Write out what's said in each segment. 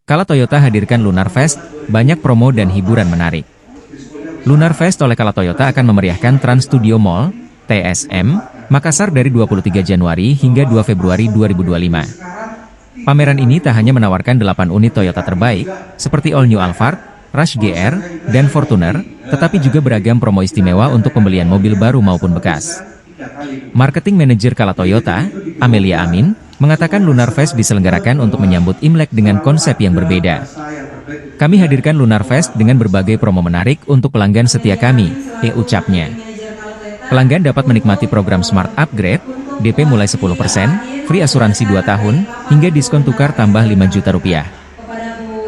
Kala Toyota hadirkan Lunar Fest, banyak promo dan hiburan menarik. Lunar Fest oleh Kala Toyota akan memeriahkan Trans Studio Mall, TSM, Makassar dari 23 Januari hingga 2 Februari 2025. Pameran ini tak hanya menawarkan 8 unit Toyota terbaik, seperti All New Alphard, Rush GR, dan Fortuner, tetapi juga beragam promo istimewa untuk pembelian mobil baru maupun bekas. Marketing Manager Kala Toyota, Amelia Amin, mengatakan Lunar Fest diselenggarakan untuk menyambut Imlek dengan konsep yang berbeda. Kami hadirkan Lunar Fest dengan berbagai promo menarik untuk pelanggan setia kami, ucapnya. Pelanggan dapat menikmati program Smart Upgrade, DP mulai 10%, free asuransi 2 tahun, hingga diskon tukar tambah 5 juta rupiah.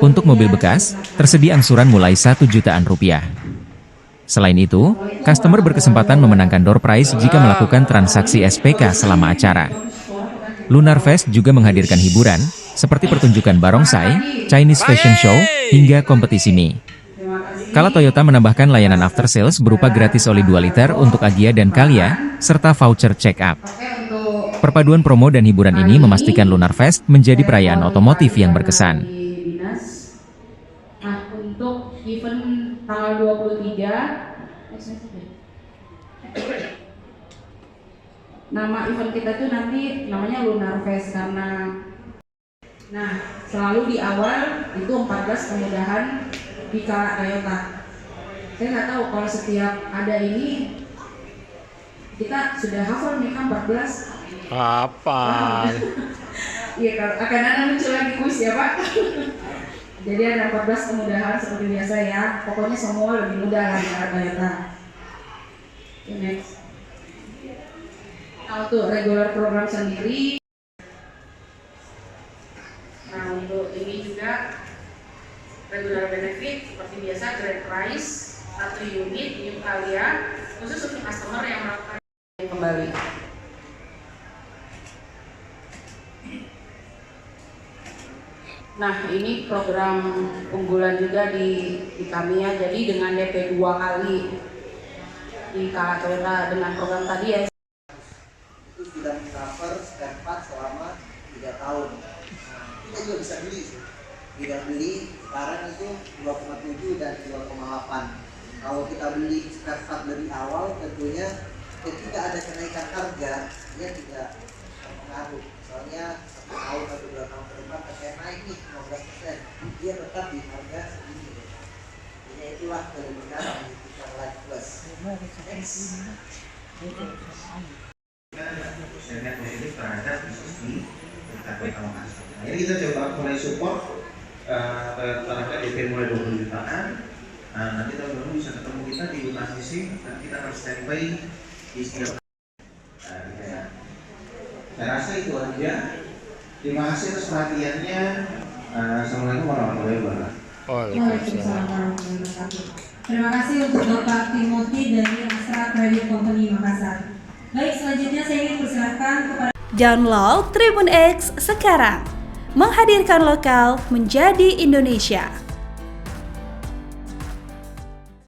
Untuk mobil bekas, tersedia angsuran mulai 1 jutaan rupiah. Selain itu, customer berkesempatan memenangkan door prize jika melakukan transaksi SPK selama acara. Lunar Fest juga menghadirkan hiburan, seperti pertunjukan barongsai, Chinese Fashion Show, hingga kompetisi mie. Kala Toyota menambahkan layanan after sales berupa gratis oli 2 liter untuk Agia dan Kalia, serta voucher check-up. Perpaduan promo dan hiburan ini memastikan Lunar Fest menjadi perayaan otomotif yang berkesan. Nah, untuk event tanggal 23, nama event kita tuh nanti namanya Lunar Fest karena selalu di awal itu 14 kemudahan di Kala Toyota. Saya nggak tahu kalau setiap ada ini kita sudah hafal nih kan 14. Apa? Iya, akan ada muncul lagi kuis ya Pak. Jadi ada 14 kemudahan seperti biasa ya. Pokoknya semua lebih mudah lah di Kala Toyota. Okay, next. Nah, untuk regular program sendiri, nah untuk ini juga regular benefit seperti biasa grand prize 1 unit new Kalia khusus untuk customer yang melakukan kembali. Nah ini program unggulan juga di kami ya. Jadi dengan DP 2 kali di Kala Toyota dengan program tadi ya. Sudah cover spare part selama 3 tahun. Nah, kita juga bisa beli sih. Tidak beli sekarang itu 2,7 dan 2,8. Kalau kita beli spare part dari awal tentunya ketika ada kenaikan harga dia tidak terpengaruh. Misalnya 1 tahun atau 2 tahun ke depan terkait naik nih 15%, dia tetap di harga segini. Jadi itulah kelebihan dari kita Light Plus. Next. Dengan positif terhadap bisnis terkait alokasi. Nah, ini kita coba mulai support terhadap DP mulai 20 jutaan. Nah, nanti teman-teman bisa ketemu kita di Lunas Leasing dan kita akan standby di setiap. Saya rasa itu aja. Terima kasih atas perhatiannya. Assalamualaikum warahmatullahi wabarakatuh. Waalaikumsalam warahmatullahi wabarakatuh. Terima kasih untuk Bapak Timothy dari Astra Credit Company Makassar. Baik, selanjutnya saya ingin persilakan kepada Download Tribun X sekarang, menghadirkan lokal menjadi Indonesia.